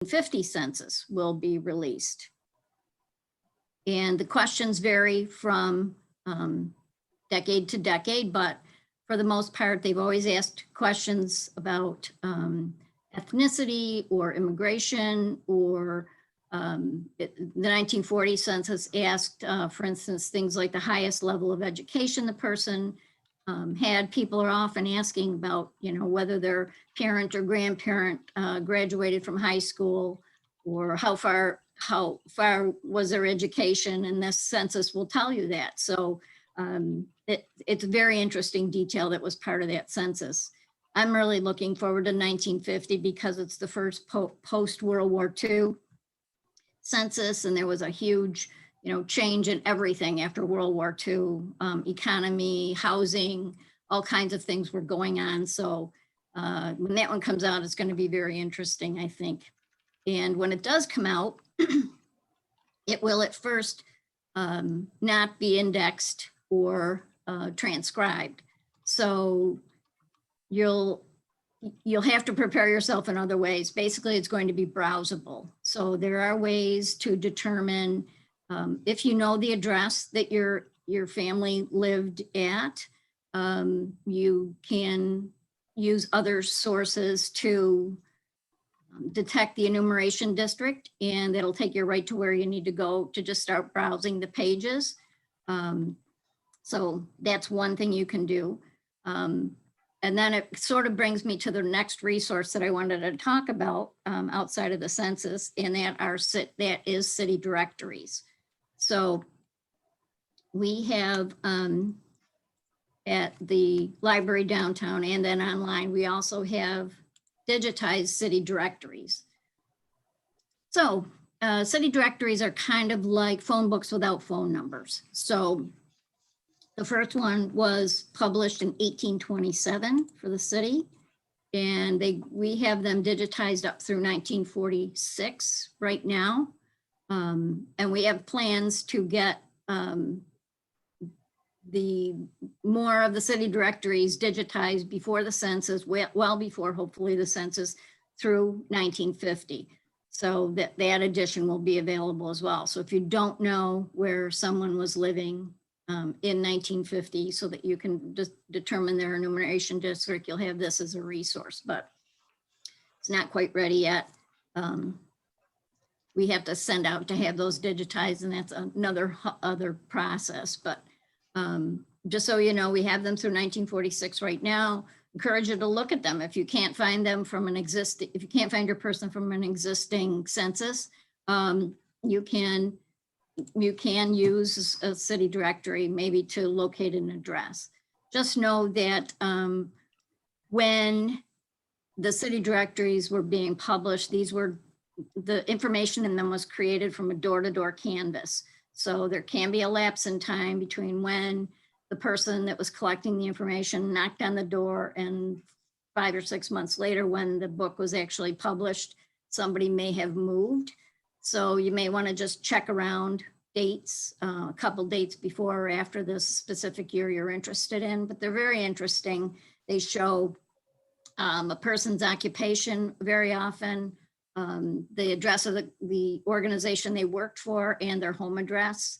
1950 census will be released. And the questions vary from decade to decade, but for the most part, they've always asked questions about ethnicity or immigration, or the 1940 census asked, for instance, things like the highest level of education the person had. People are often asking about, whether their parent or grandparent graduated from high school, or how far was their education, and this census will tell you that. So it's a very interesting detail that was part of that census. I'm really looking forward to 1950 because it's the first post-World War II census, and there was a huge, change in everything after World War II, economy, housing, all kinds of things were going on. So when that one comes out, it's going to be very interesting, I think. And when it does come out, it will at first not be indexed or transcribed. So you'll have to prepare yourself in other ways. Basically, it's going to be browsable. So there are ways to determine if you know the address that your family lived at. You can use other sources to detect the enumeration district, and it'll take you right to where you need to go to just start browsing the pages. So that's one thing you can do. And then it sort of brings me to the next resource that I wanted to talk about outside of the census, and that is city directories. So we have at the library downtown and then online, we also have digitized city directories. So city directories are kind of like phone books without phone numbers. So the first one was published in 1827 for the city, and we have them digitized up through 1946 right now. And we have plans to get the more of the city directories digitized before the census, well before hopefully the census, through 1950. So that edition will be available as well. So if you don't know where someone was living in 1950, so that you can just determine their enumeration district, you'll have this as a resource, but it's not quite ready yet. We have to send out to have those digitized, and that's another other process. But just so you know, we have them through 1946 right now. Encourage you to look at them. If you can't find them from if you can't find your person from an existing census, you can use a city directory maybe to locate an address. Just know that when the city directories were being published, the information in them was created from a door-to-door canvas. So there can be a lapse in time between when the person that was collecting the information knocked on the door and 5 or 6 months later, when the book was actually published, somebody may have moved. So you may want to just check around dates, a couple dates before or after this specific year you're interested in, but they're very interesting. They show a person's occupation very often, the address of the organization they worked for, and their home address.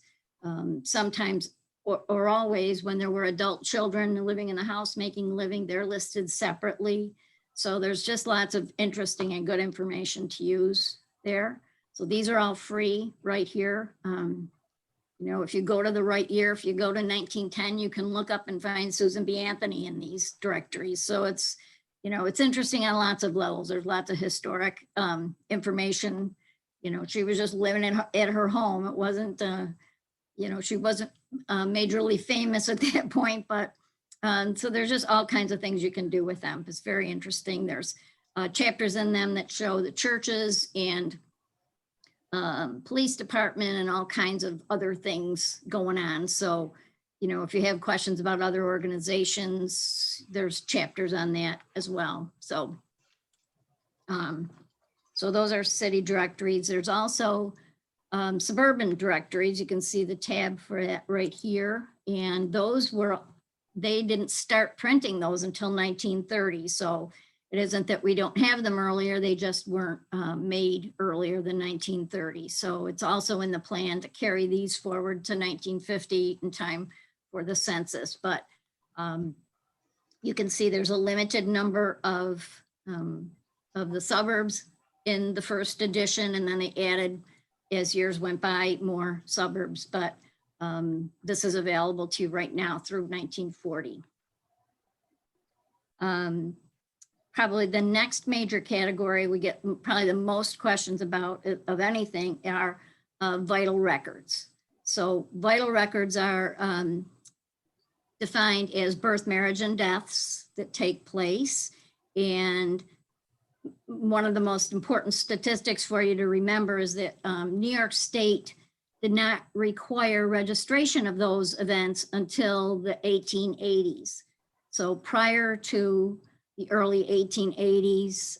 Sometimes or always, when there were adult children living in the house making a living, they're listed separately. So there's just lots of interesting and good information to use there. So these are all free right here. If you go to the right year, if you go to 1910, you can look up and find Susan B. Anthony in these directories. So it's interesting on lots of levels. There's lots of historic information. She was just living at her home. It wasn't, she wasn't majorly famous at that point, but so there's just all kinds of things you can do with them. It's very interesting. There's chapters in them that show the churches and police department and all kinds of other things going on. So, if you have questions about other organizations, there's chapters on that as well. So, so those are city directories. There's also suburban directories. You can see the tab for that right here. And they didn't start printing those until 1930. So It isn't that we don't have them earlier, they just weren't made earlier than 1930. So it's also in the plan to carry these forward to 1950 in time for the census. But you can see there's a limited number of the suburbs in the first edition, and then they added, as years went by, more suburbs. But this is available to you right now through 1940. Probably the next major category we get probably the most questions about of anything are vital records. So vital records are defined as birth, marriage, and deaths that take place. And one of the most important statistics for you to remember is that New York State did not require registration of those events until the 1880s. So prior to the early 1880s,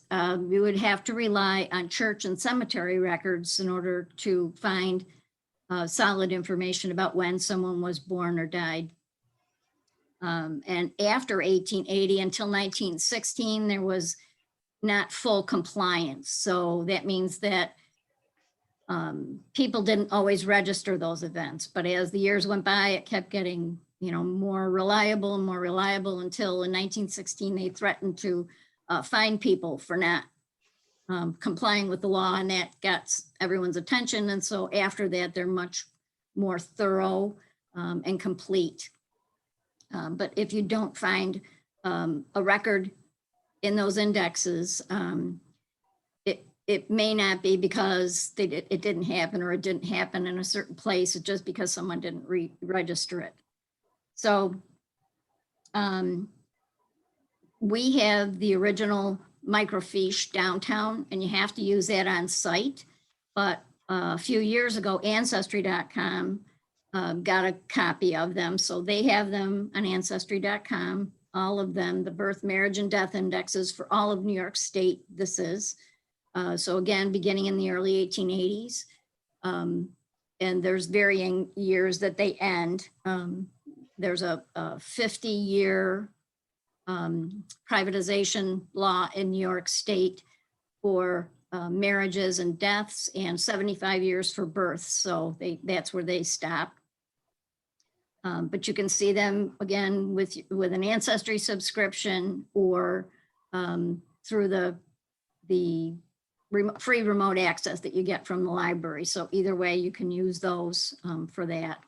we would have to rely on church and cemetery records in order to find solid information about when someone was born or died. And after 1880 until 1916, there was not full compliance. So that means that people didn't always register those events, but as the years went by, it kept getting, more reliable and more reliable until in 1916, they threatened to fine people for not complying with the law, and that got everyone's attention. And so after that, they're much more thorough and complete. But if you don't find a record in those indexes, it may not be because it didn't happen, or it didn't happen in a certain place. It's just because someone didn't register it. So we have the original microfiche downtown, and you have to use that on site. But a few years ago, Ancestry.com got a copy of them. So they have them on Ancestry.com, all of them, the birth, marriage, and death indexes for all of New York State. This is. So again, beginning in the early 1880s, and there's varying years that they end. There's a 50-year privatization law in New York State for marriages and deaths, and 75 years for births. So that's where they stop. But you can see them again with an Ancestry subscription, or through the free remote access that you get from the library. So either way, you can use those for that.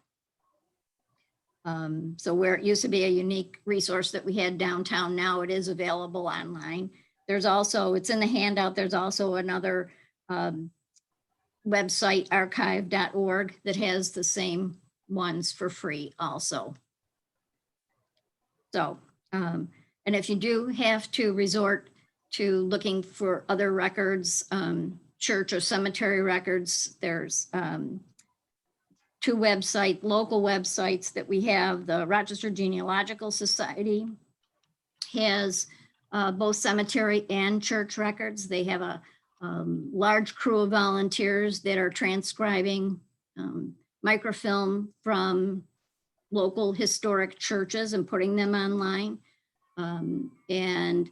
So where it used to be a unique resource that we had downtown, now it is available online. There's also, it's in the handout, there's also another website, archive.org, that has the same ones for free also. So, and if you do have to resort to looking for other records, church or cemetery records, there's two local websites that we have. The Rochester Genealogical Society has both cemetery and church records. They have a large crew of volunteers that are transcribing microfilm from local historic churches and putting them online. And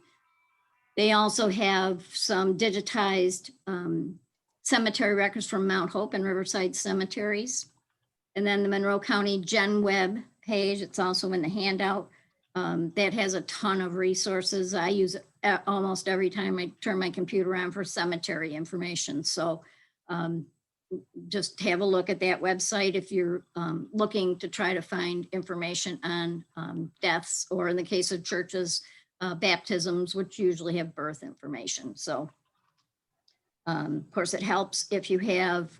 they also have some digitized cemetery records from Mount Hope and Riverside cemeteries. And then the Monroe County Gen Web page, it's also in the handout, that has a ton of resources. I use it almost every time I turn my computer on for cemetery information. So just have a look at that website if you're looking to try to find information on deaths, or in the case of churches, baptisms, which usually have birth information. So of course it helps if you have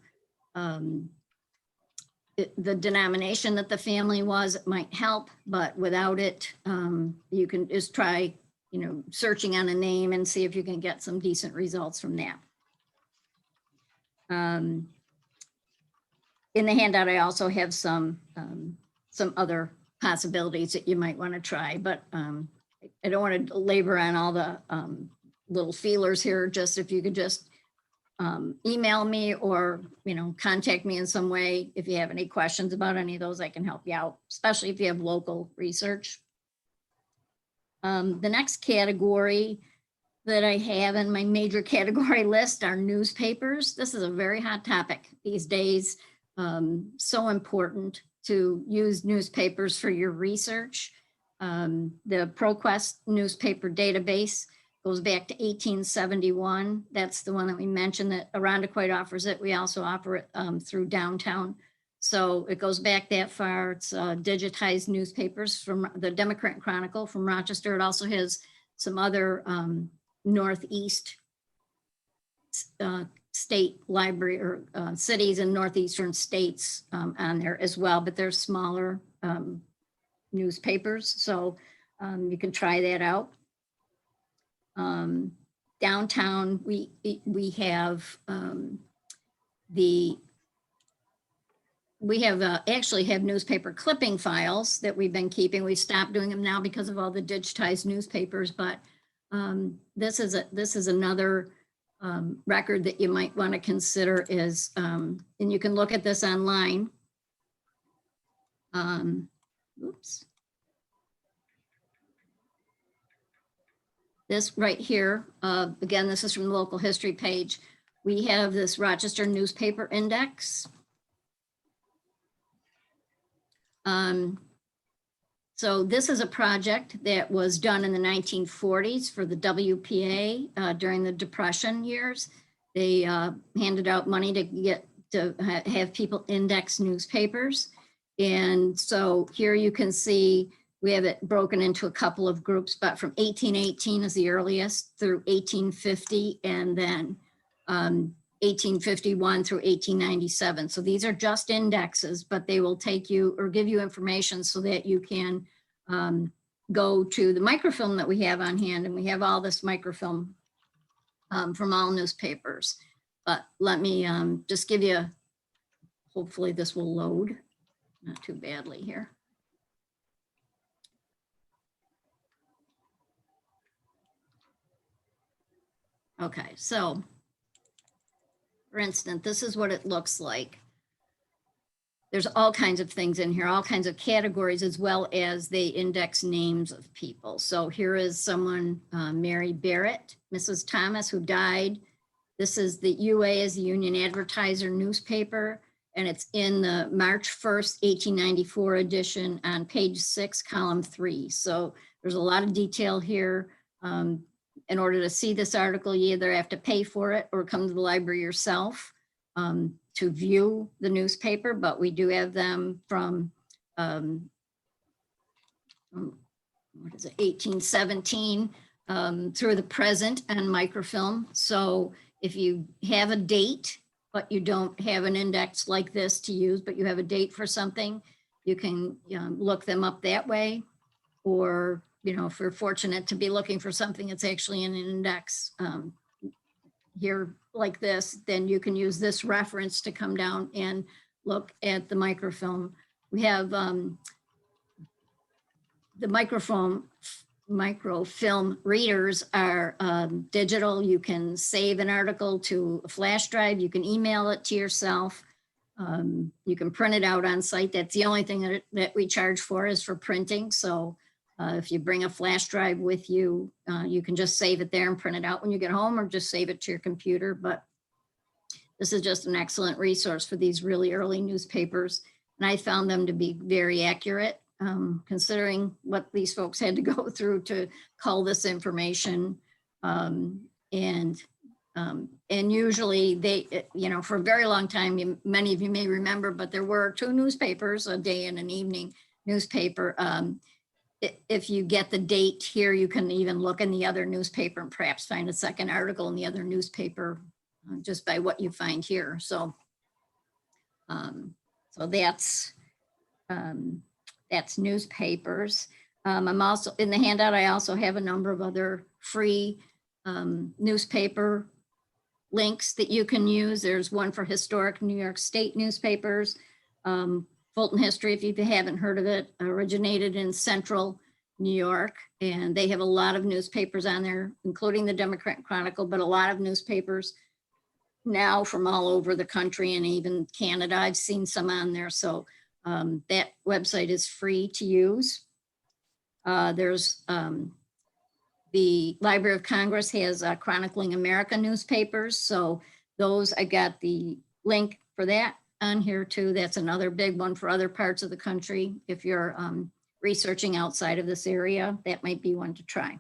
the denomination that the family was, it might help, but without it, you can just try, searching on a name and see if you can get some decent results from that. In the handout, I also have some other possibilities that you might want to try, but I don't want to labor on all the little feelers here. Just if you could just email me, or contact me in some way if you have any questions about any of those, I can help you out, especially if you have local research. The next category, that I have in my major category list are newspapers. This is a very hot topic these days. So important to use newspapers for your research. The ProQuest newspaper database goes back to 1871. That's the one that we mentioned that Irondequoit offers it. We also offer it through Downtown. So it goes back that far. It's digitized newspapers from the Democrat Chronicle from Rochester. It also has some other Northeast state library or cities in northeastern states on there as well, but they're smaller newspapers. So you can try that out. Downtown, we have actually have newspaper clipping files that we've been keeping. We've stopped doing them now because of all the digitized newspapers, but this is another record that you might want to consider is, and you can look at this online. Oops. This right here, again, this is from the local history page. We have this Rochester newspaper index. So this is a project that was done in the 1940s for the WPA during the Depression years. They handed out money to have people index newspapers. And so here you can see we have it broken into a couple of groups, but from 1818 is the earliest through 1850, and then 1851 through 1897. So these are just indexes, but they will take you or give you information so that you can go to the microfilm that we have on hand, and we have all this microfilm from all newspapers. But let me just give you, hopefully this will load, not too badly here. Okay, so for instance, this is what it looks like. There's all kinds of things in here, all kinds of categories, as well as they index names of people. So here is someone, Mary Barrett, Mrs. Thomas, who died. This is the UA, is the Union Advertiser newspaper, and it's in the March 1st, 1894 edition on page 6, column 3. So there's a lot of detail here. In order to see this article, you either have to pay for it or come to the library yourself to view the newspaper, but we do have them from, what is it, 1817 through the present on microfilm. So if you have a date, but you don't have an index like this to use, but you have a date for something, you can look them up that way. Or, you know, if we're fortunate to be looking for something that's actually in an index here like this, then you can use this reference to come down and look at the microfilm. We have the microfilm readers are digital. You can save an article to a flash drive. You can email it to yourself. You can print it out on site. That's the only thing that we charge for, is for printing. So if you bring a flash drive with you, you can just save it there and print it out when you get home, or just save it to your computer. But this is just an excellent resource for these really early newspapers. And I found them to be very accurate, considering what these folks had to go through to cull this information. And usually they, you know, for a very long time, many of you may remember, but there were 2 newspapers, a day and an evening newspaper. If you get the date here, you can even look in the other newspaper and perhaps find a second article in the other newspaper just by what you find here. So, so that's newspapers. I'm also in the handout. I also have a number of other free newspaper links that you can use. There's one for historic New York State newspapers. Fulton History, if you haven't heard of it, originated in central New York, and they have a lot of newspapers on there, including the Democrat Chronicle, but a lot of newspapers now from all over the country and even Canada. I've seen some on there. So that website is free to use. There's The Library of Congress has Chronicling America newspapers. So those, I got the link for that on here too. That's another big one for other parts of the country. If you're researching outside of this area, that might be one to try.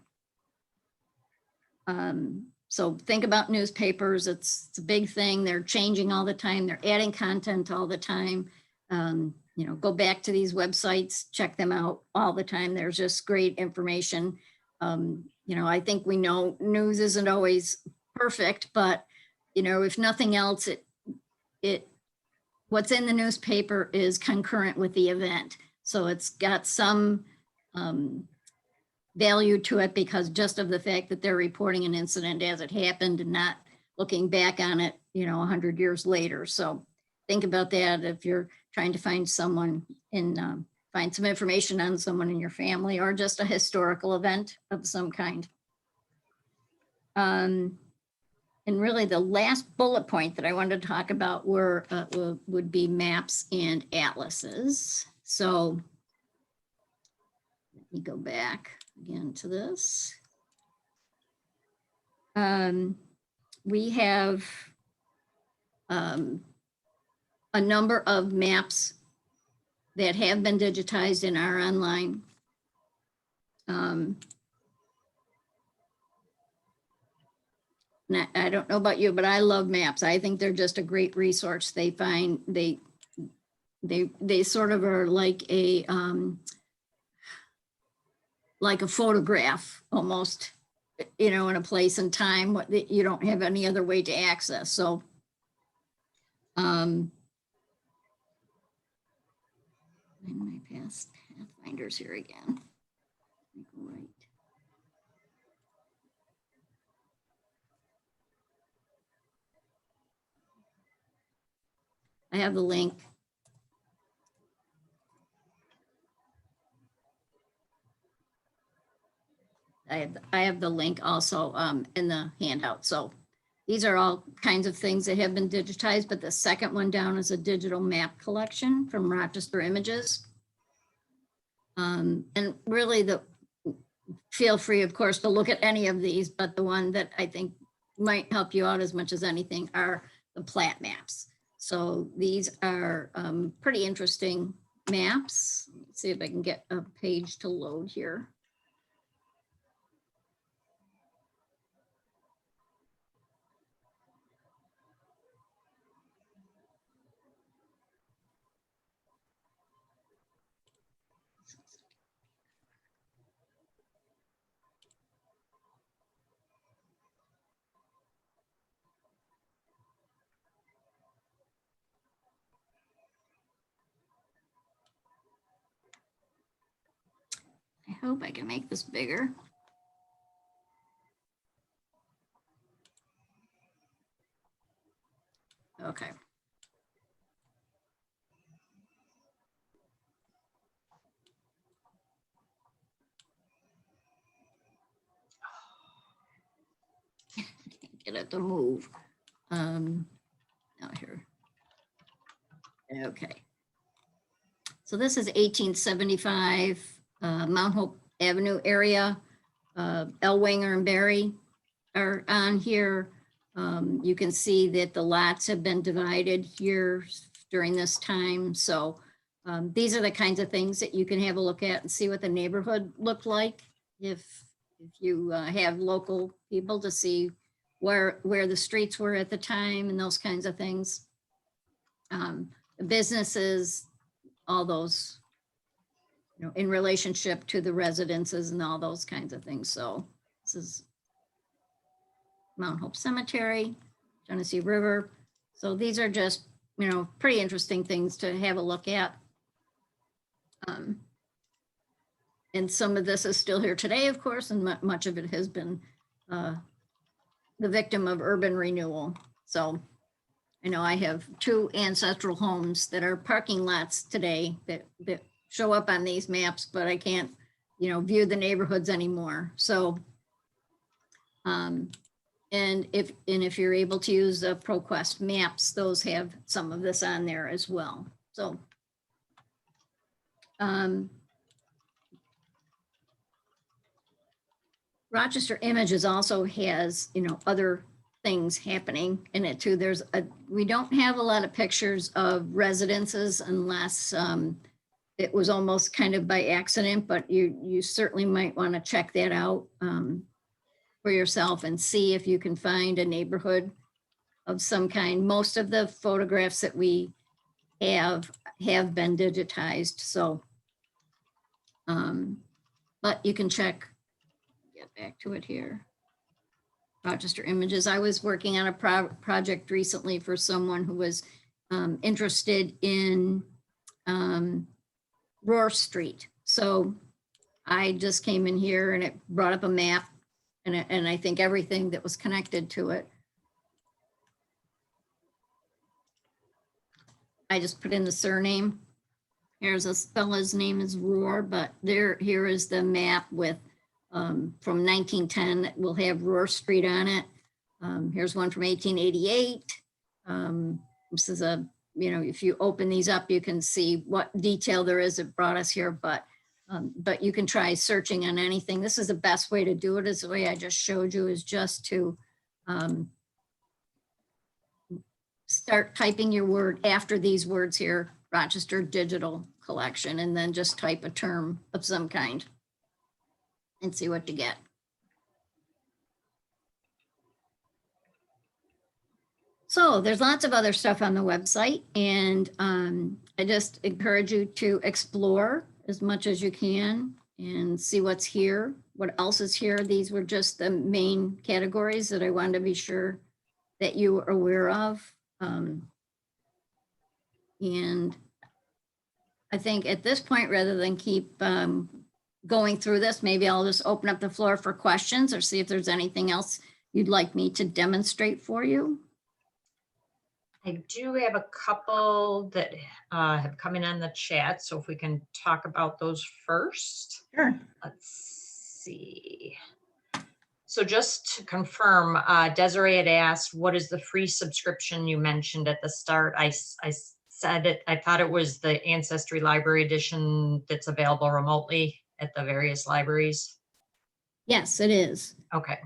So think about newspapers. It's a big thing. They're changing all the time. They're adding content all the time. You know, go back to these websites, check them out all the time. There's just great information. You know, I think we know news isn't always perfect, but you know, if nothing else, what's in the newspaper is concurrent with the event. So it's got some value to it because just of the fact that they're reporting an incident as it happened and not looking back on it, you know, 100 years later. So think about that if you're trying to find someone in, find some information on someone in your family or just a historical event of some kind. And really the last bullet point that I wanted to talk about would be maps and atlases. So let me go back again to this. We have a number of maps that have been digitized and are online. I don't know about you, but I love maps. I think they're just a great resource. They sort of are like a photograph almost, you know, in a place and time that you don't have any other way to access. So in my past pathfinders here again. Right. I have the link. I have the link also in the handout. So these are all kinds of things that have been digitized, but the second one down is a digital map collection from Rochester Images. And really feel free, of course, to look at any of these, but the one that I think might help you out as much as anything are the plat maps. So these are pretty interesting maps. Let's see if I can get a page to load here. I hope I can make this bigger. Okay. Can't get it to move. Now here. Okay. So this is 1875 Mount Hope Avenue area. Ellwanger and Barry are on here. You can see that the lots have been divided here during this time. So these are the kinds of things that you can have a look at and see what the neighborhood looked like if you have local people to see where the streets were at the time and those kinds of things. The businesses, all those, you know, in relationship to the residences and all those kinds of things. So this is Mount Hope Cemetery, Genesee River. So these are just, you know, pretty interesting things to have a look at. And some of this is still here today, of course, and much of it has been the victim of urban renewal. So I know I have 2 ancestral homes that are parking lots today that show up on these maps, but I can't, you know, view the neighborhoods anymore. So, and if you're able to use the ProQuest maps, those have some of this on there as well. So, Rochester Images also has, you know, other things happening in it too. We don't have a lot of pictures of residences unless it was almost kind of by accident, but you certainly might want to check that out for yourself and see if you can find a neighborhood of some kind. Most of the photographs that we have been digitized, so but you can check. Get back to it here. Rochester Images. I was working on a project recently for someone who was interested in Roar Street. So I just came in here and it brought up a map and I think everything that was connected to it. I just put in the surname. Here's a fella's name is Roar, but here is the map with from 1910 that will have Roar Street on it. Here's one from 1888. This is a, you know, if you open these up, you can see what detail there is that brought us here, but you can try searching on anything. This is the best way to do it, is the way I just showed you, is just to start typing your word after these words here, Rochester Digital Collection, and then just type a term of some kind and see what you get. So there's lots of other stuff on the website, and I just encourage you to explore as much as you can and see what's here, what else is here. These were just the main categories that I wanted to be sure that you were aware of. And I think at this point, rather than keep going through this, maybe I'll just open up the floor for questions or see if there's anything else you'd like me to demonstrate for you. I do have a couple that have come in on the chat, so if we can talk about those first. Sure. Let's see. So just to confirm, Desiree had asked, what is the free subscription you mentioned at the start? I said it, I thought it was the Ancestry Library Edition that's available remotely at the various libraries. Yes, it is. Okay.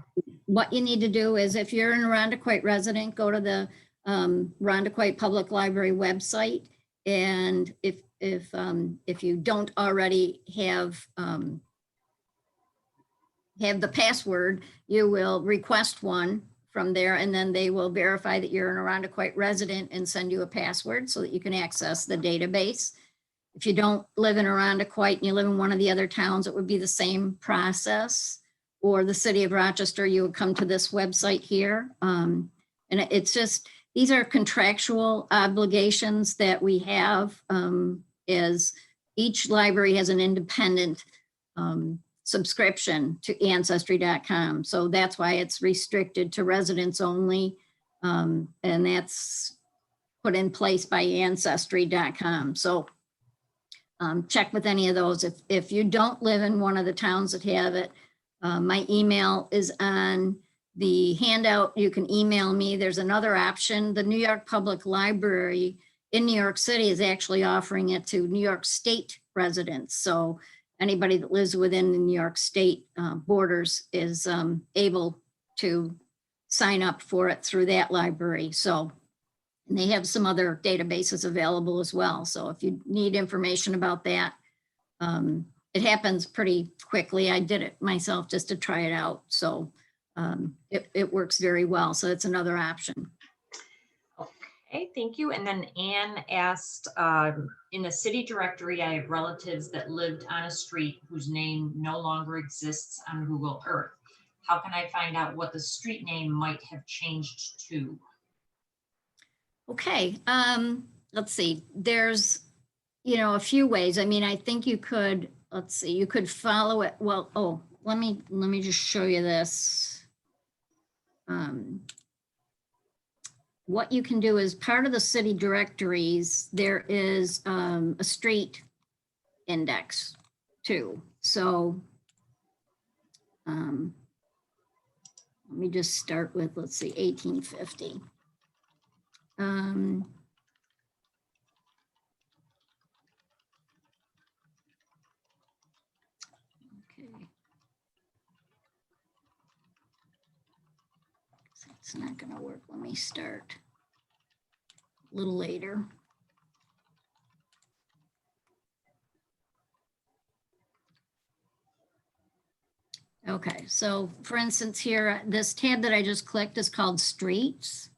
What you need to do is, if you're an Irondequoit resident, go to the Irondequoit Public Library website, and if you don't already have the password, you will request one from there, and then they will verify that you're an Irondequoit resident and send you a password so that you can access the database. If you don't live in Irondequoit and you live in one of the other towns, it would be the same process. Or the city of Rochester, you would come to this website here. And it's just, these are contractual obligations that we have, as each library has an independent subscription to Ancestry.com. So that's why it's restricted to residents only. And that's put in place by Ancestry.com. So check with any of those. If you don't live in one of the towns that have it, my email is on the handout. You can email me. There's another option. The New York Public Library in New York City is actually offering it to New York State residents. So anybody that lives within the New York State borders is able to sign up for it through that library. So, and they have some other databases available as well. So if you need information about that, it happens pretty quickly. I did it myself just to try it out. So it works very well. So it's another option. Okay, thank you. And then Anne asked, in a city directory, I have relatives that lived on a street whose name no longer exists on Google Earth. How can I find out what the street name might have changed to? Okay, let's see. There's, you know, a few ways. I mean, I think you could, let's see, you could follow it. Well, oh, let me just show you this. What you can do is, part of the city directories, there is a street index too. So let me just start with, let's see, 1850. Okay. It's not gonna work. Let me start a little later. Okay, so for instance here, this tab that I just clicked is called Streets.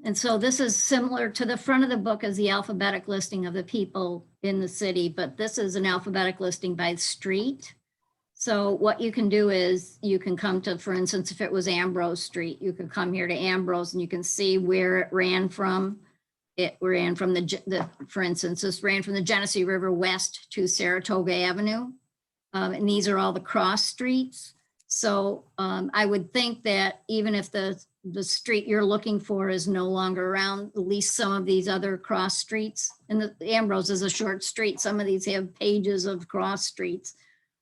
And so this is similar to the front of the book as the alphabetic listing of the people in the city, but this is an alphabetic listing by street. So what you can do is you can come to, for instance, if it was Ambrose Street, you could come here to Ambrose and you can see where it ran from. It ran from for instance, this ran from the Genesee River west to Saratoga Avenue. And these are all the cross streets. So I would think that even if the street you're looking for is no longer around, at least some of these other cross streets, and the Ambrose is a short street. Some of these have pages of cross streets.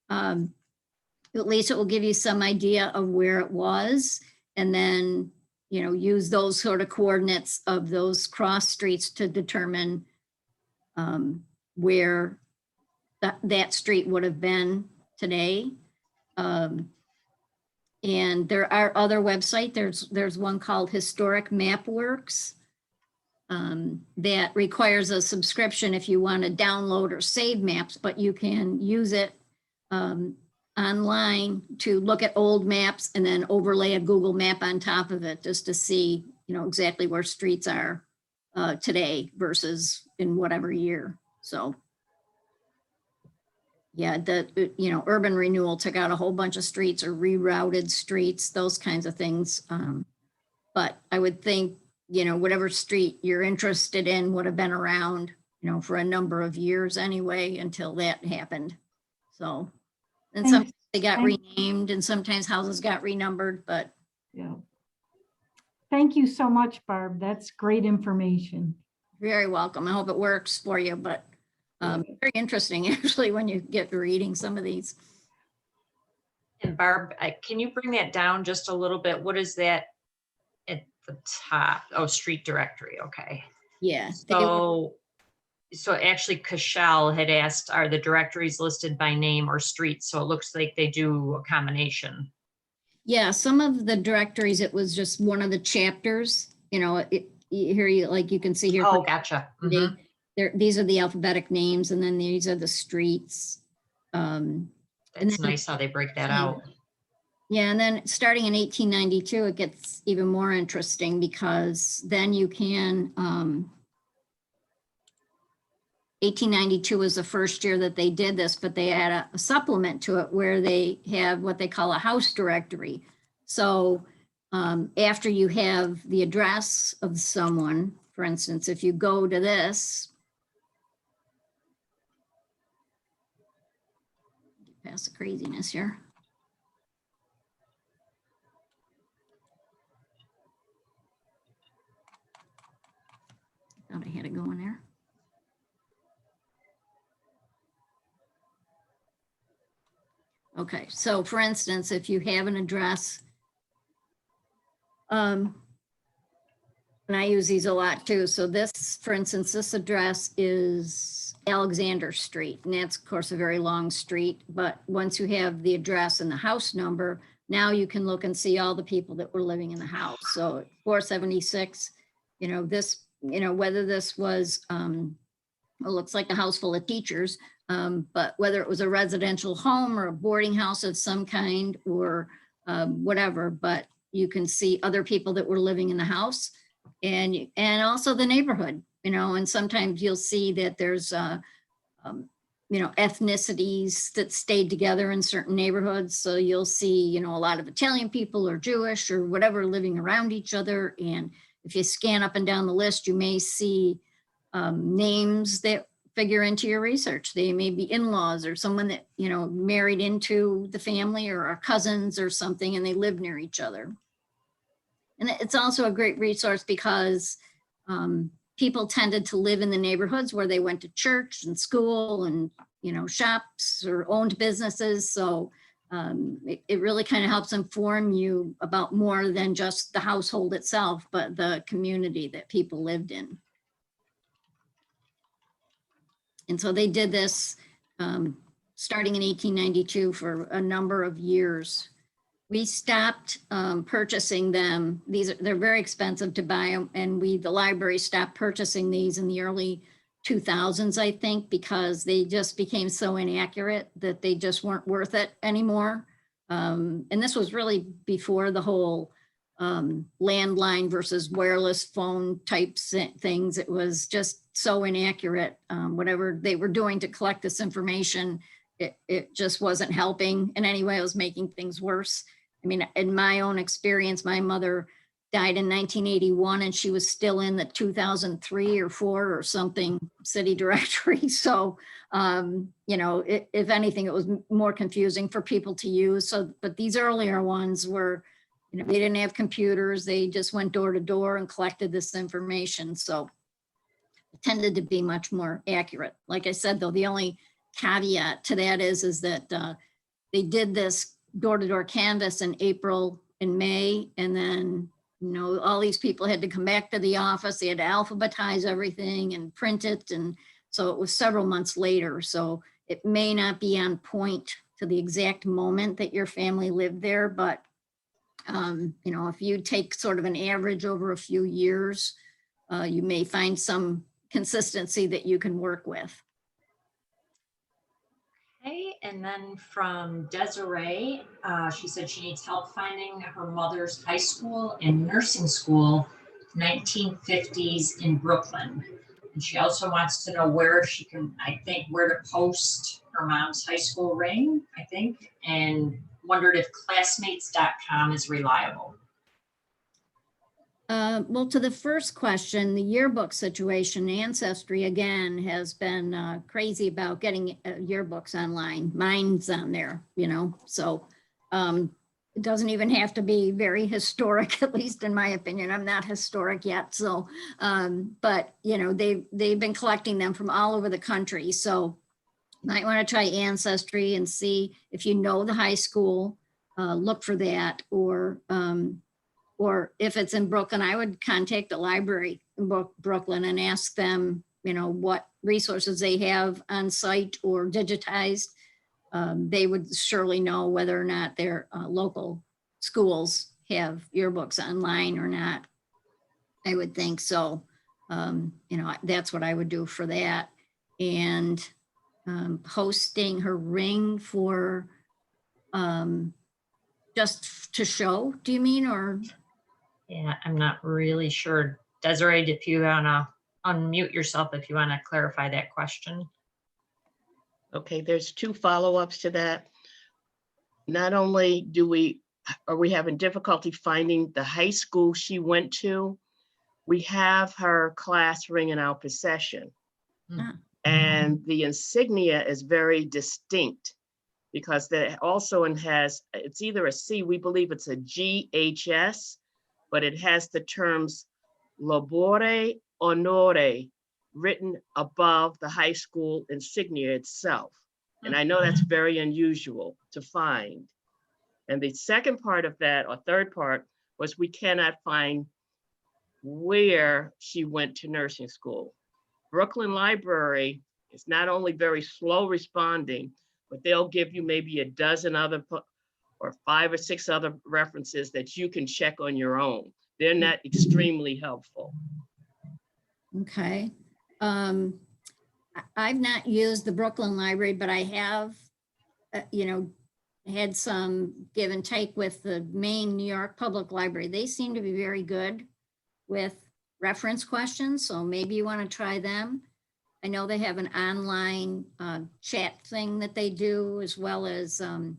At least it will give you some idea of where it was. And then, you know, use those sort of coordinates of those cross streets to determine where that street would have been today. And there are other websites. There's one called Historic MapWorks that requires a subscription if you want to download or save maps, but you can use it online to look at old maps and then overlay a Google map on top of it just to see, you know, exactly where streets are today versus in whatever year. So yeah, you know, urban renewal took out a whole bunch of streets or rerouted streets, those kinds of things. But I would think, you know, whatever street you're interested in would have been around, you know, for a number of years anyway, until that happened. So, and some they got renamed and sometimes houses got renumbered, but. Yeah. Thank you so much, Barb. That's great information. Very welcome. I hope it works for you, but very interesting actually when you get to reading some of these. And Barb, can you bring that down just a little bit? What is that at the top? Oh, street directory. Okay. Yeah. So actually Cashel had asked, are the directories listed by name or street? So it looks like they do a combination. Yeah, some of the directories, it was just one of the chapters, you know, here you like you can see here. Oh, gotcha. Mm-hmm. These are the alphabetic names, and then these are the streets. It's nice how they break that out. Yeah, and then starting in 1892, it gets even more interesting because then you can, 1892 was the first year that they did this, but they had a supplement to it where they have what they call a house directory. So after you have the address of someone, for instance, if you go to this, past the craziness here. Thought I had it going there. Okay, so for instance, if you have an address, and I use these a lot too. So this, for instance, this address is Alexander Street, and that's of course a very long street, but once you have the address and the house number, now you can look and see all the people that were living in the house. So 476, you know, this, you know, whether this was, it looks like a house full of teachers, but whether it was a residential home or a boarding house of some kind or whatever, but you can see other people that were living in the house and also the neighborhood, you know, and sometimes you'll see that there's, you know, ethnicities that stayed together in certain neighborhoods. So you'll see, you know, a lot of Italian people or Jewish or whatever living around each other. And if you scan up and down the list, you may see names that figure into your research. They may be in-laws or someone that, you know, married into the family or are cousins or something, and they live near each other. And it's also a great resource because people tended to live in the neighborhoods where they went to church and school and, you know, shops or owned businesses. So it really kind of helps inform you about more than just the household itself, but the community that people lived in. And so they did this starting in 1892 for a number of years. We stopped purchasing them. They're very expensive to buy, and the library stopped purchasing these in the early 2000s, I think, because they just became so inaccurate that they just weren't worth it anymore. And this was really before the whole landline versus wireless phone type things. It was just so inaccurate. Whatever they were doing to collect this information, it just wasn't helping in any way. It was making things worse. I mean, in my own experience, my mother died in 1981 and she was still in the 2003 or 4 or something city directory. So, you know, if anything, it was more confusing for people to use. So, but these earlier ones were, you know, they didn't have computers. They just went door to door and collected this information. So it tended to be much more accurate. Like I said, though, the only caveat to that is that they did this door-to-door canvas in April and May, and then, you know, all these people had to come back to the office. They had to alphabetize everything and print it, and so it was several months later. So it may not be on point to the exact moment that your family lived there, but you know, if you take sort of an average over a few years, you may find some consistency that you can work with. Okay, and then from Desiree, she said she needs help finding her mother's high school and nursing school, 1950s in Brooklyn. And she also wants to know where she can, I think, where to post her mom's high school ring, I think, and wondered if classmates.com is reliable. Well, to the first question, the yearbook situation, Ancestry again has been crazy about getting yearbooks online. Mine's on there, you know, so it doesn't even have to be very historic, at least in my opinion. I'm not historic yet, so but you know, they've been collecting them from all over the country. So you might want to try Ancestry and see if you know the high school. Look for that, or if it's in Brooklyn, I would contact the library in Brooklyn and ask them, you know, what resources they have on site or digitized. They would surely know whether or not their local schools have yearbooks online or not. I would think so. You know, that's what I would do for that. And posting her ring for just to show, do you mean, or? Yeah, I'm not really sure. Desiree, if you want to unmute yourself, if you want to clarify that question. Okay, there's 2 follow-ups to that. Not only are we having difficulty finding the high school she went to, we have her class ring in our possession. And the insignia is very distinct because that also has, it's either a C, we believe it's a GHS, but it has the terms labore onore written above the high school insignia itself. And I know that's very unusual to find. And the second part of that, or third part, was we cannot find where she went to nursing school. Brooklyn Library is not only very slow responding, but they'll give you maybe a dozen other or 5 or 6 other references that you can check on your own. They're not extremely helpful. Okay. I've not used the Brooklyn Library, but I have, you know, had some give and take with the main New York Public Library. They seem to be very good with reference questions, so maybe you want to try them. I know they have an online chat thing that they do, as well as I'm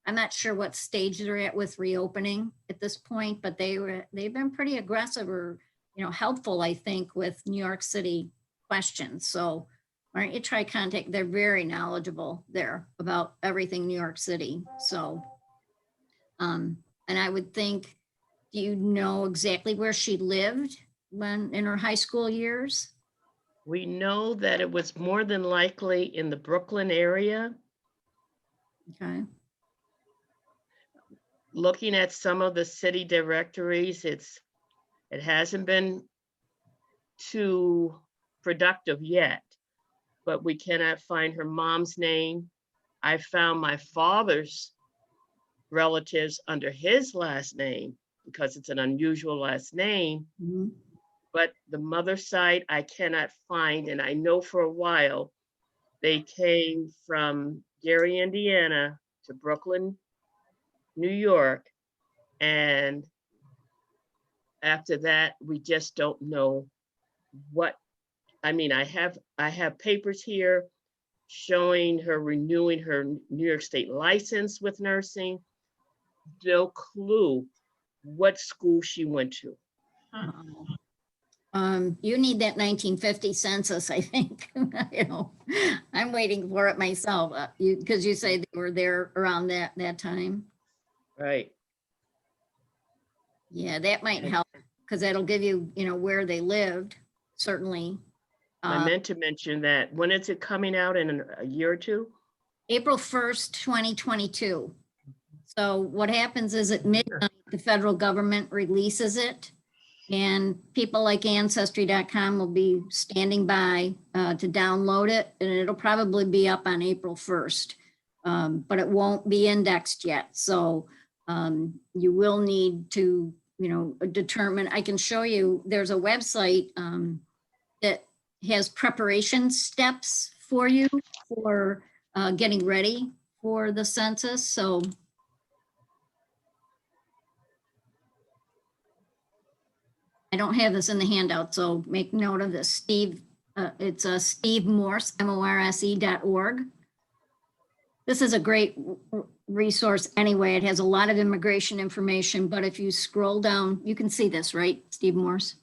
not sure what stage they're at with reopening at this point, but they've been pretty aggressive or, you know, helpful, I think, with New York City questions. So why don't you try contact? They're very knowledgeable there about everything New York City. So, and I would think, do you know exactly where she lived when in her high school years? We know that it was more than likely in the Brooklyn area. Okay. Looking at some of the city directories, it hasn't been too productive yet, but we cannot find her mom's name. I found my father's relatives under his last name because it's an unusual last name, Mhm. but the mother side I cannot find. And I know for a while they came from Gary, Indiana to Brooklyn, New York. And after that, we just don't know what, I mean, I have papers here showing her renewing her New York State license with nursing. No clue what school she went to. You need that 1950 census, I think. You know, I'm waiting for it myself, because you say they were there around that time. Right. Yeah, that might And help, because that'll give you, you know, where they lived, certainly. I Uh, meant to mention that. When is it coming out, in a year or two? April 1st, 2022. So what happens is at midnight, the federal government releases it, and people like Ancestry.com will be standing by to download it, and it'll probably be up on April 1st. But it won't be indexed yet. So you will need to, you know, determine, I can show you, there's a website that has preparation steps for you for getting ready for the census. So I don't have this in the handout, so make note of this. Steve, it's Steve Morse, MORSE.org. This is a great resource anyway. It has a lot of immigration information, but if you scroll down, you can see this, right, Steve Morse?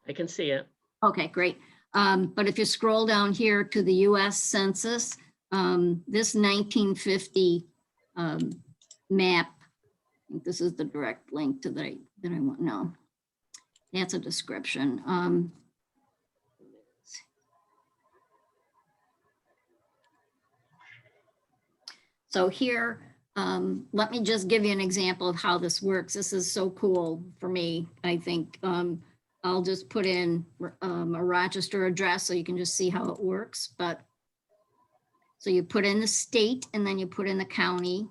I can see it. Okay, great. But if you scroll down here to the US Census, this 1950 map, I think this is the direct link to that I want, no. That's a description. So here, let me just give you an example of how this works. This is so cool for me, I think. I'll just put in a Rochester address so you can just see how it works. But so you put in the state and then you put in the county.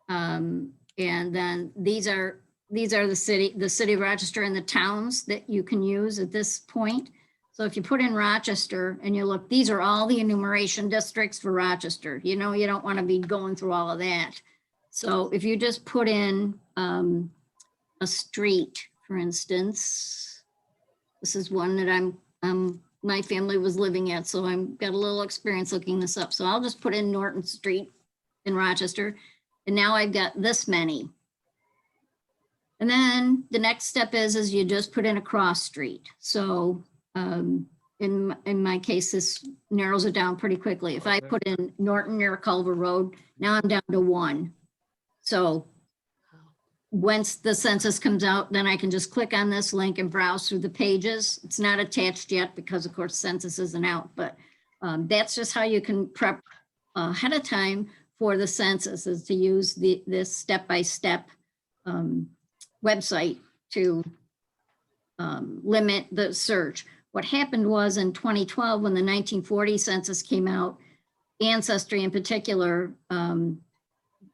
And then these are the city of Rochester and the towns that you can use at this point. So if you put in Rochester and you look, these are all the enumeration districts for Rochester. You know, you don't want to be going through all of that. So if you just put in a street, for instance, this is one that my family was living at, so I've got a little experience looking this up. So I'll just put in Norton Street in Rochester, and now I've got this many. And then the next step is you just put in a cross street. So in my case, this narrows it down pretty quickly. If I put in Norton near Culver Road, now I'm down to 1. So once the census comes out, then I can just click on this link and browse through the pages. It's not attached yet because of course census isn't out, but that's just how you can prep ahead of time for the census, is to use this step-by-step website to limit the search. What happened was in 2012, when the 1940 census came out, Ancestry in particular, and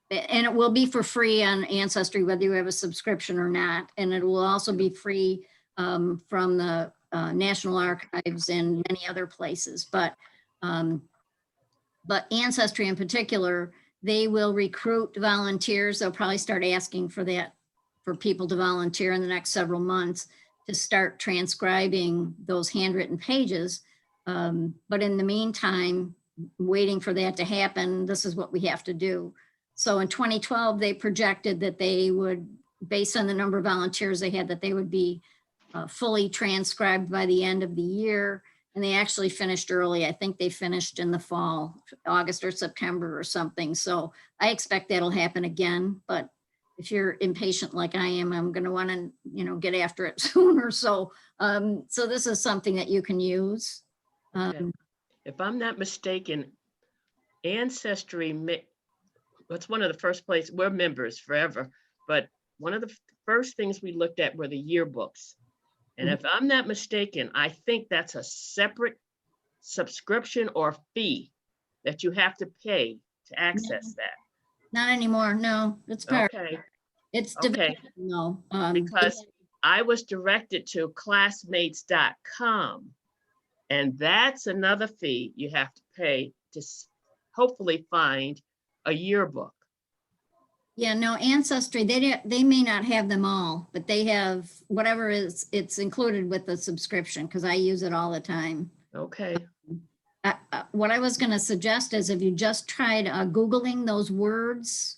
it will be for free on Ancestry, whether you have a subscription or not. And it will also be free from the National Archives and many other places. But Ancestry in particular, they will recruit volunteers. They'll probably start asking for that, for people to volunteer in the next several months to start transcribing those handwritten pages. But in the meantime, waiting for that to happen, this is what we have to do. So in 2012, they projected that they would, based on the number of volunteers they had, that they would be fully transcribed by the end of the year. And they actually finished early. I think they finished in the fall, August or September or something. So I expect that'll happen again. But if you're impatient like I am, I'm going to want to, you know, get after it sooner. So, so this is something that you can use. Okay. If I'm not mistaken, Ancestry, that's one of the first places, we're members forever, but one of the first things we looked at were the yearbooks. And if I'm not mistaken, I think that's a separate subscription or fee that you have to pay to access that. Not anymore. No, it's part, Okay, it's okay. developing, no. Because I was directed to classmates.com. And that's another fee you have to pay to hopefully find a yearbook. Yeah, no, Ancestry, they may not have them all, but they have whatever it's included with the subscription, because I use it all the time. Okay, What I was going to suggest is if you just tried Googling those words,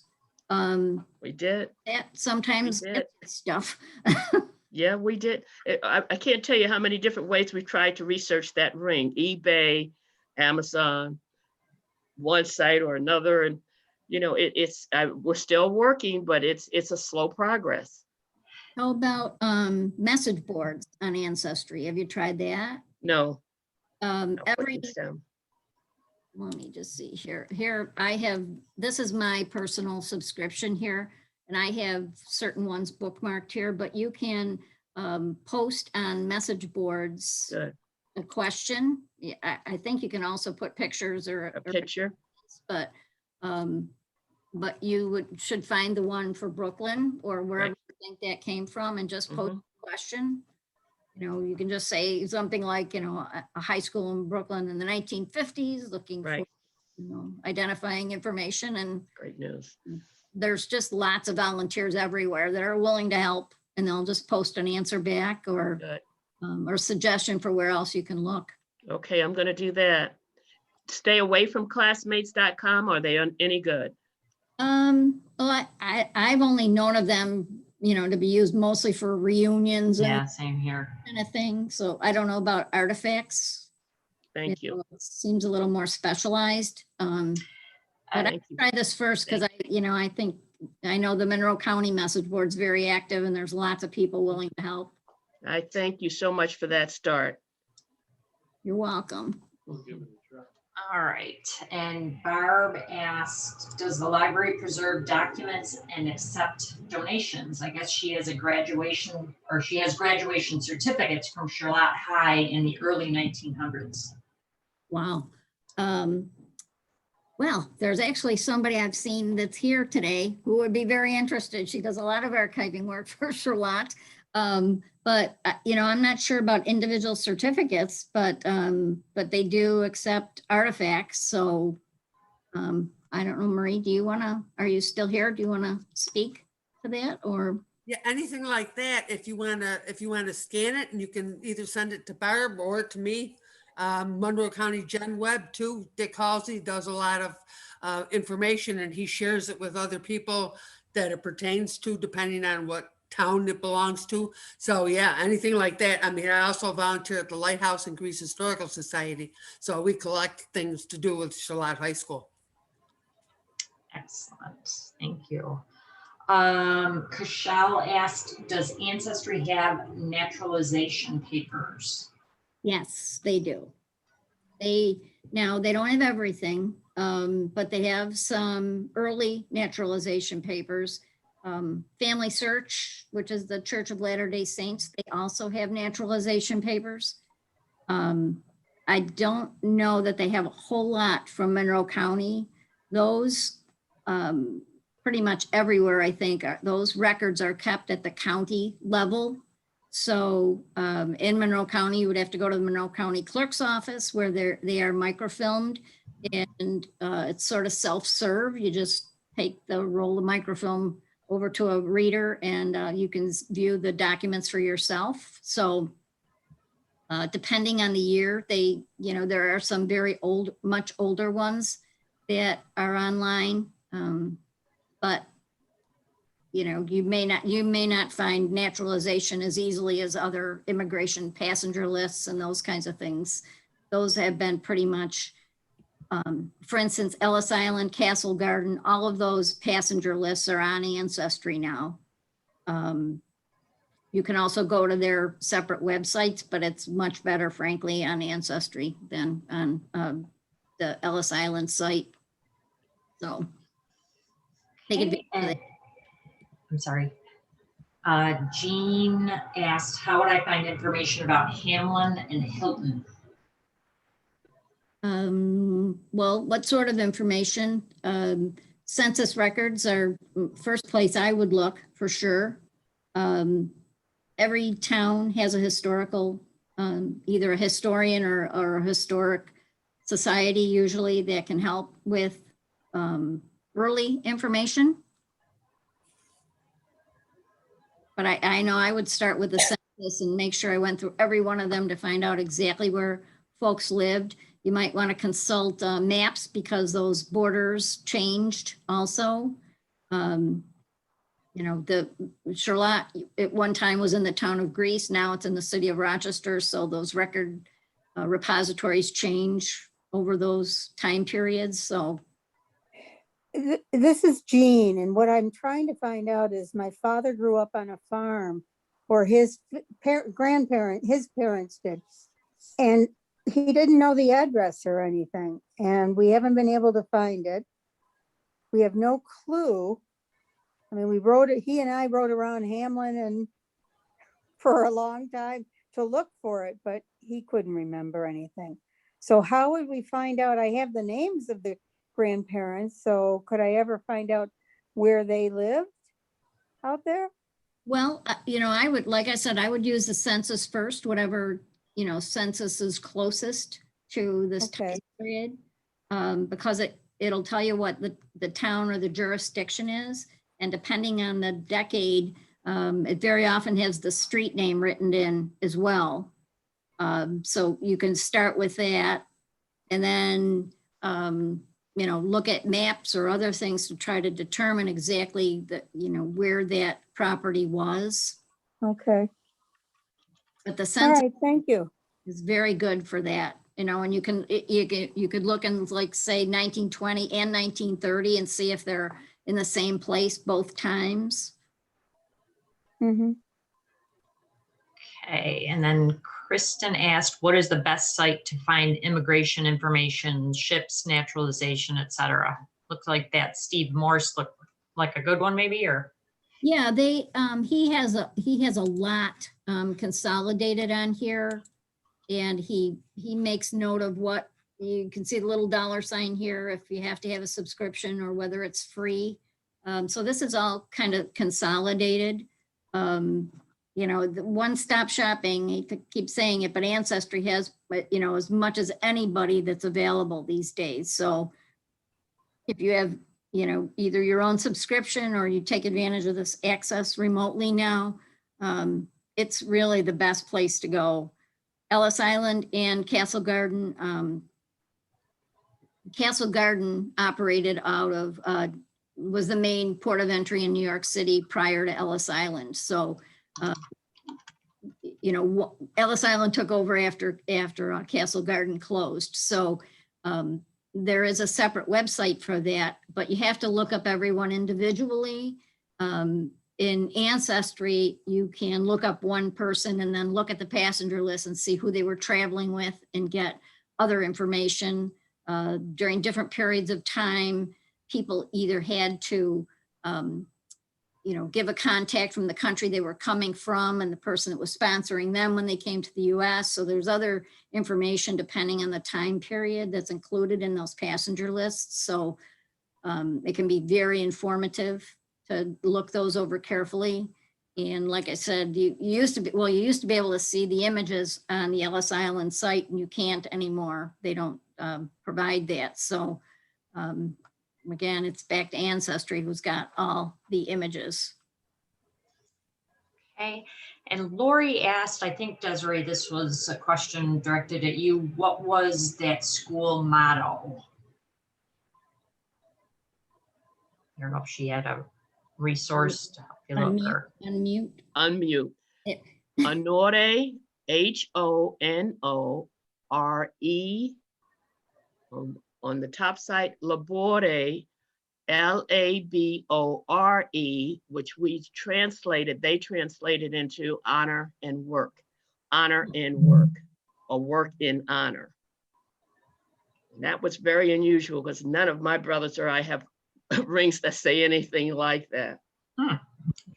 we did. that sometimes We did. gets stuff. Yeah, we did. I can't tell you how many different ways we tried to research that ring, eBay, Amazon, one site or another. And, you know, we're still working, but it's a slow progress. How about message boards on Ancestry? Have you tried that? No. Every, let me just see here. Here I have, this is my personal subscription here, and I have certain ones bookmarked here, but you can post on message boards Good. a question. Yeah, I think you can also put pictures or A picture. but you should find the one for Brooklyn or wherever Right. you think that came from and just post Mhm. a question. You know, you can just say something like, you know, a high school in Brooklyn in the 1950s looking for, Right. you know, identifying information. And Great news. there's just lots of volunteers everywhere that are willing to help, and they'll just post an answer back or Good. suggestion for where else you can look. Okay, I'm going to do that. Stay away from classmates.com. Are they any good? Well, I've only known of them, you know, to be used mostly for reunions and Yeah, same here. kind of thing. So I don't know about artifacts. Thank you. know, it seems a little more specialized. But I Thank you. try this first because I know the Monroe County message board's very active and there's lots of people willing to help. I thank you so much for that start. You're welcome. All right, and Barb asked, does the library preserve documents and accept donations? I guess she has graduation certificates from Charlotte High in the early 1900s. Wow. Well, there's actually somebody I've seen that's here today who would be very interested. She does a lot of archiving work for Charlotte. But you know, I'm not sure about individual certificates, but they do accept artifacts. So I don't know, Marie, are you still here? Do you want to speak to that or? Yeah, anything like that. If you wanna scan it, and you can either send it to Barb or to me. Monroe County Gen Web too. Dick Halsey does a lot of information, and he shares it with other people that it pertains to, depending on what town it belongs to. So yeah, anything like that. I mean, I also volunteer at the Lighthouse and Greece Historical Society. So we collect things to do with Charlotte High School. Excellent, thank you. Kashal asked, does Ancestry have naturalization papers? Yes, they do. They don't have everything, but they have some early naturalization papers. Family Search, which is the Church of Latter-day Saints, they also have naturalization papers. I don't know that they have a whole lot from Monroe County. Those pretty much everywhere, I think, those records are kept at the county level. So in Monroe County, you would have to go to the Monroe County Clerk's office where they are microfilmed, and it's sort of self-serve. You just take the roll of microfilm over to a reader and you can view the documents for yourself. So depending on the year, there are some very old, much older ones that are online, but you may not find naturalization as easily as other immigration passenger lists and those kinds of things. Those have been pretty much, for instance, Ellis Island, Castle Garden, all of those passenger lists are on Ancestry now. You can also go to their separate websites, but it's much better, frankly, on Ancestry than on the Ellis Island site. So take advantage of that. I'm sorry. Jean asked, how would I find information about Hamlin and Hilton? Well, what sort of information? Census records are first place I would look for sure. Every town has a historical, either a historian or a historic society usually that can help with early information. But I know I would start with the census and make sure I went through every one of them to find out exactly where folks lived. You might want to consult maps because those borders changed also. You know, the Charlotte at one time was in the town of Greece. Now it's in the city of Rochester. So those record repositories change over those time periods. So This is Jean, and what I'm trying to find out is my father grew up on a farm, or his his parents did, and he didn't know the address or anything, and we haven't been able to find it. We have no clue. I mean, he and I rode around Hamlin and for a long time to look for it, but he couldn't remember anything. So how would we find out? I have the names of the grandparents, so could I ever find out where they lived out there? well, you know, I would, like I said, I would use the census first, whatever, you know, census is closest to this time Okay. period. Because it'll tell you what the town or the jurisdiction is. And depending on the decade, it very often has the street name written in as well. So you can start with that and then, you know, look at maps or other things to try to determine exactly you know, where that property was. Okay. But the All census right, thank you. is very good for that, you know, and you could look in, like, say 1920 and 1930 and see if they're in the same place both times. Mm-hmm. Okay, and then Kristen asked, what is the best site to find immigration information, ships, naturalization, etc.? Looks like that Steve Morse looked like a good one maybe, or? Yeah, he has a lot consolidated on here, and he makes note of what you can see the little $sign here if you have to have a subscription or whether it's free. So this is all kind of consolidated. You know, the one-stop shopping, he keeps saying it, but Ancestry has, you know, as much as anybody that's available these days. So if you have, you know, either your own subscription or you take advantage of this access remotely now, it's really the best place to go. Ellis Island and Castle Garden. Castle Garden operated out of, was the main port of entry in New York City prior to Ellis Island. So, you know, Ellis Island took over after Castle Garden closed. So there is a separate website for that, but you have to look up everyone individually. In Ancestry, you can look up one person and then look at the passenger list and see who they were traveling with and get other information. During different periods of time, people either had to, you know, give a contact from the country they were coming from and the person that was sponsoring them when they came to the US. So there's other information depending on the time period that's included in those passenger lists. So it can be very informative to look those over carefully. And like I said, you used to be able to see the images on the Ellis Island site, and you can't anymore. They don't provide that. So again, it's back to Ancestry, who's got all the images. Okay, and Lori asked, I think Desiree, this was a question directed at you. What was that school motto? I don't know if she had a resource to help you look, or Unmute. Unmute. Honore, Honore, on the top side, labore, Labore, which they translated into honor and work, or work in honor. And that was very unusual because none of my brothers or I have rings that say anything like that.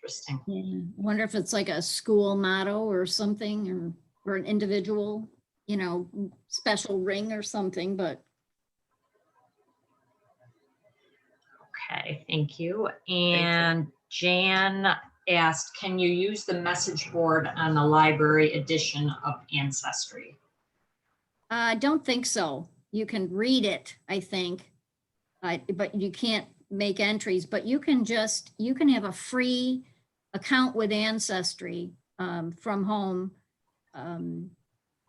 interesting. Yeah, I wonder if it's like a school motto or something, or an individual, you know, special ring or something, but Okay, thank you. And Jan asked, can you use the message board on the library edition of Ancestry? I don't think so. You can read it, I think, but you can't make entries, but you can have a free account with Ancestry from home.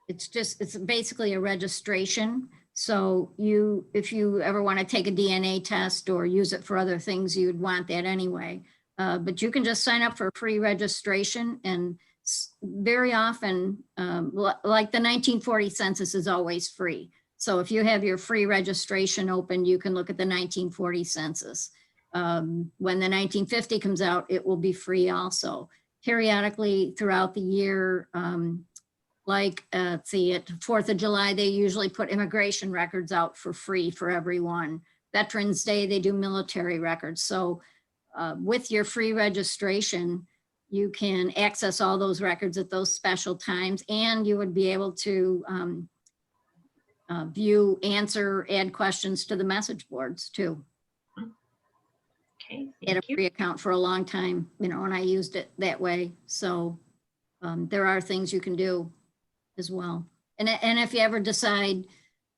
It's basically a registration. So if you ever want to take a DNA test or use it for other things, you'd want that anyway. But you can just sign up for a free registration, and very often, like the 1940 census is always free. So if you have your free registration open, you can look at the 1940 census. When the 1950 comes out, it will be free also. Periodically throughout the year, let's see, at 4th of July, they usually put immigration records out for free for everyone. Veterans Day, they do military records. So with your free registration, you can access all those records at those special times, and you would be able to view, answer, add questions to the message boards too. Okay, Had a thank you. free account for a long time, and I used it that way. So there are things you can do as well. And if you ever decide,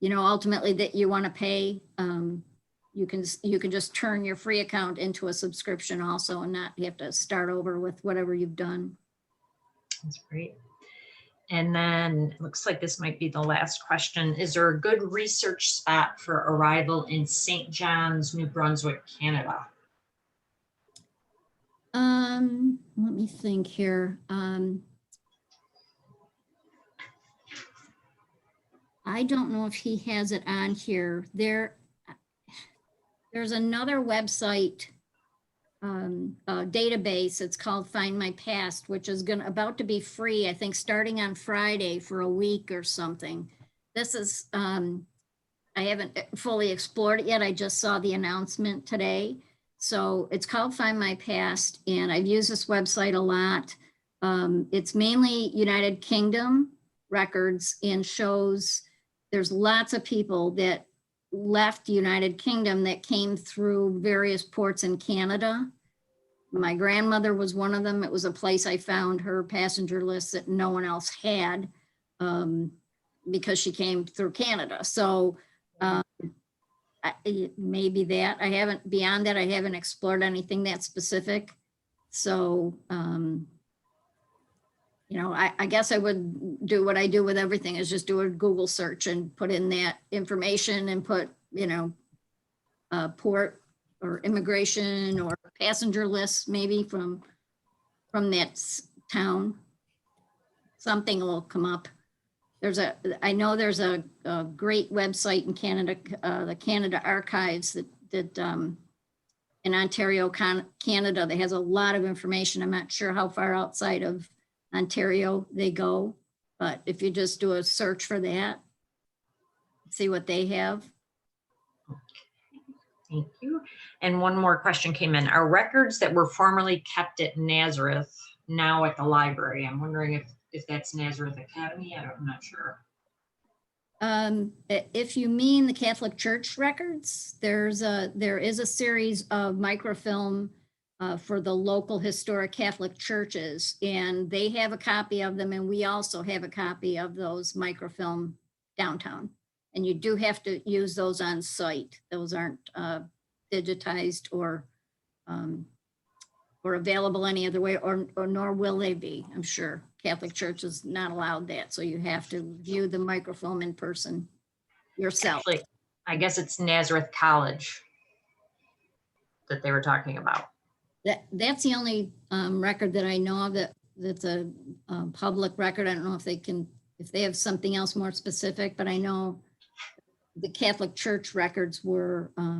ultimately that you want to pay, you can just turn your free account into a subscription also, and not you have to start over with whatever you've done. That's great. And then it looks like this might be the last question. Is there a good research spot for arrival in St. John's, New Brunswick, Canada? Let me think here. I don't know if he has it on here. There's another website, database. It's called Find My Past, which is about to be free, I think, starting on Friday for a week or something. This is, I haven't fully explored it yet. I just saw the announcement today. So it's called Find My Past, and I've used this website a lot. It's mainly United Kingdom records, and shows there's lots of people that left the United Kingdom that came through various ports in Canada. My grandmother was one of them. It was a place I found her passenger list that no one else had, because she came through Canada. So maybe that. Beyond that, I haven't explored anything that specific. So, I guess I would do what I do with everything, is just do a Google search and put in that information and put, port or immigration or passenger lists maybe from that town. Something will come up. I know there's a great website in Canada, the Canada Archives that in Ontario, Canada, that has a lot of information. I'm not sure how far outside of Ontario they go, but if you just do a search for that, see what they have. Thank you. And one more question came in. Are records that were formerly kept at Nazareth now at the library? I'm wondering if that's Nazareth Academy. I'm not sure. If you mean the Catholic Church records, there is a series of microfilm for the local historic Catholic churches, and they have a copy of them, and we also have a copy of those microfilm downtown. And you do have to use those on site. Those aren't digitized or available any other way, or nor will they be, I'm sure. Catholic Church is not allowed that, so you have to view the microfilm in person yourself. Actually, I guess it's Nazareth College that they were talking about. That's the only record that I know of that's a public record. I don't know if they have something else more specific, but I know the Catholic Church records were a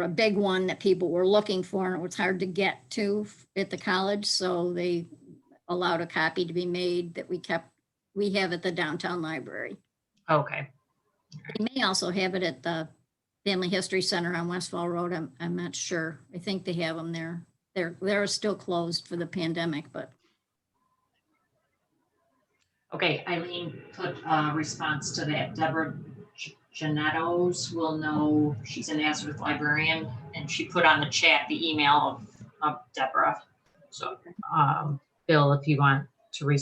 big one that people were looking for, and it was hard to get to at the college. So they allowed a copy to be made that we have at the downtown library. Okay. They may also have it at the Family History Center on Westfall Road. I'm not sure. I think they have them there. They're still closed for the pandemic, but. Okay, Eileen put a response to that. Deborah Genetos will know. She's an Nazareth librarian, and she put on the chat the email of Deborah. So, Bill, if you want to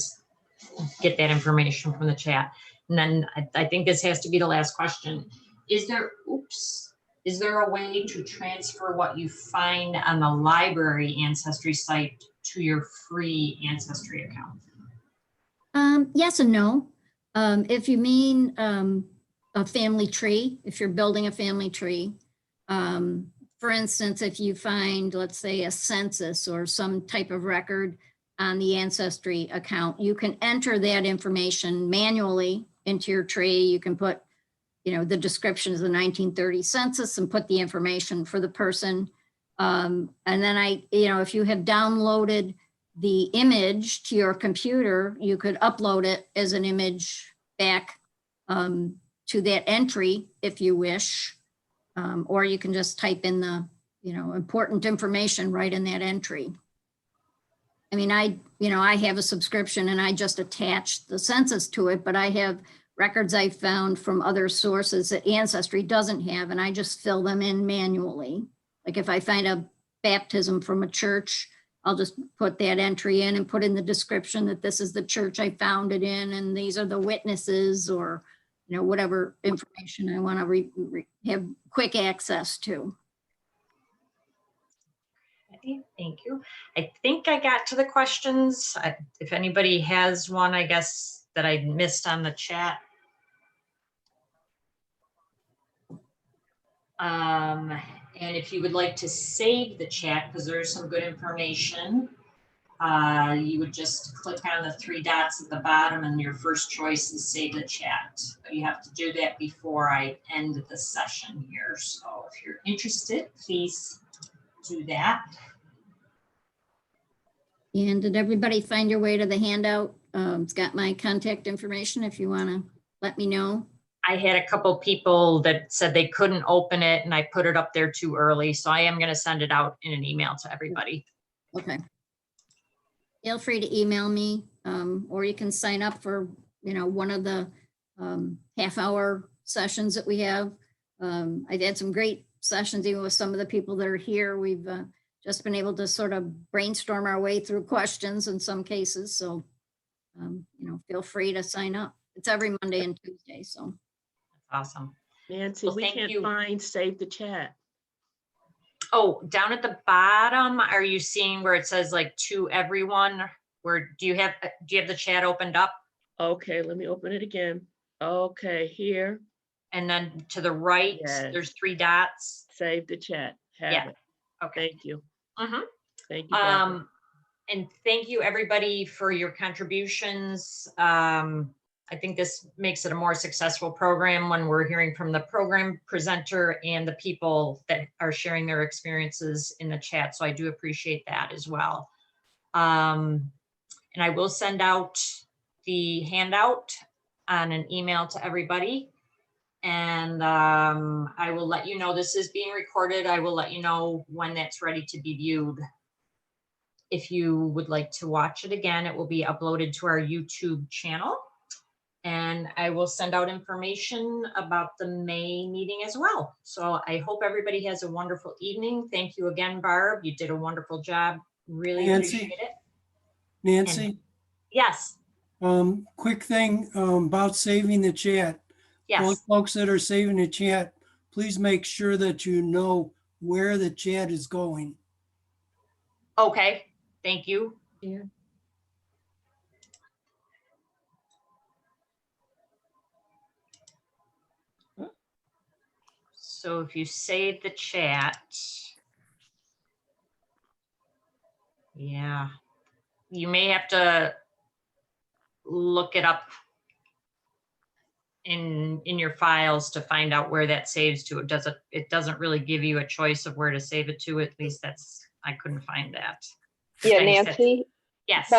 get that information from the chat. And then I think this has to be the last question. Is there a way to transfer what you find on the library Ancestry site to your free Ancestry account? Yes and no. If you mean a family tree, if you're building a family tree, for instance, if you find, let's say, a census or some type of record on the Ancestry account, you can enter that information manually into your tree. You can put, the description of the 1930 census and put the information for the person. And then if you have downloaded the image to your computer, you could upload it as an image back to that entry if you wish, or you can just type in the, important information right in that entry. I mean, I have a subscription and I just attach the census to it, but I have records I found from other sources that Ancestry doesn't have, and I just fill them in manually. Like if I find a baptism from a church, I'll just put that entry in and put in the description that this is the church I found it in, and these are the witnesses, or, whatever information I want to have quick access to. Okay, thank you. I think I got to the questions. If anybody has one, I guess, that I missed on the chat. And if you would like to save the chat, because there's some good information, you would just click on the three dots at the bottom and your first choice is save the chat. But you have to do that before I end the session here. So if you're interested, please do that. And did everybody find your way to the handout? It's got my contact information if you want to let me know. I had a couple people that said they couldn't open it and I put it up there too early. So I am going to send it out in an email to everybody. Okay. Feel free to email me, or you can sign up for, one of the half-hour sessions that we have. I've had some great sessions even with some of the people that are here. We've just been able to sort of brainstorm our way through questions in some cases. So, feel free to sign up. It's every Monday and Tuesday. So. Awesome. Nancy, Well, we thank can't you. find save the chat. Oh, down at the bottom, are you seeing where it says like to everyone? Where do you have the chat opened up? Okay, let me open it again. Okay, here, And then to the right, Yes. there's three dots. save the chat. Have Yeah. it. Okay. Thank you. Mhm. Thank you. Barbara. And thank you everybody for your contributions. I think this makes it a more successful program when we're hearing from the program presenter and the people that are sharing their experiences in the chat. So I do appreciate that as well. And I will send out the handout on an email to everybody. And I will let you know this is being recorded. I will let you know when that's ready to be viewed. If you would like to watch it again, it will be uploaded to our YouTube channel. And I will send out information about the May meeting as well. So I hope everybody has a wonderful evening. Thank you again, Barb. You did a wonderful job. Really Nancy? appreciate it. Nancy, Yes, quick thing about saving the chat. Those yes. folks that are saving the chat, please make sure that you know where the chat is going. Okay, thank you. Yeah. So if you save the chat, yeah, you may have to look it up in your files to find out where that saves to. It doesn't really give you a choice of where to save it to. At least I couldn't find that. Yeah, Thanks. Nancy, Yes.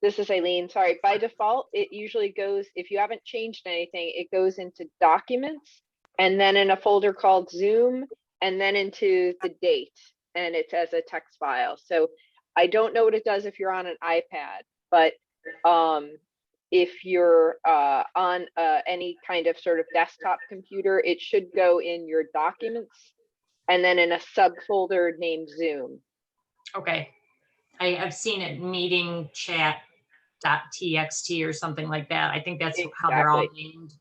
this is Aileen, sorry. By default, it usually goes, if you haven't changed anything, it goes into documents and then in a folder called Zoom and then into the date, and it's as a text file. So I don't know what it does if you're on an iPad, but if you're on any kind of sort of desktop computer, it should go in your documents and then in a subfolder named Zoom. Okay. I have seen it meeting chat.txt or something like that. I think that's how they're all named.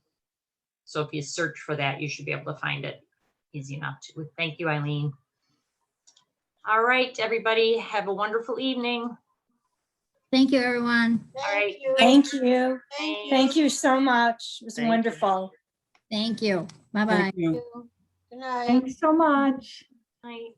So if you search for that, you should be able to find it easy enough to. Thank you, Eileen. All right, everybody, have a wonderful evening. Thank you, everyone. All right. Thank you. Thanks. Thank you so much. It was Thank you. wonderful. Thank you. Bye-bye. Thank you. Good night. Thanks so much. Night.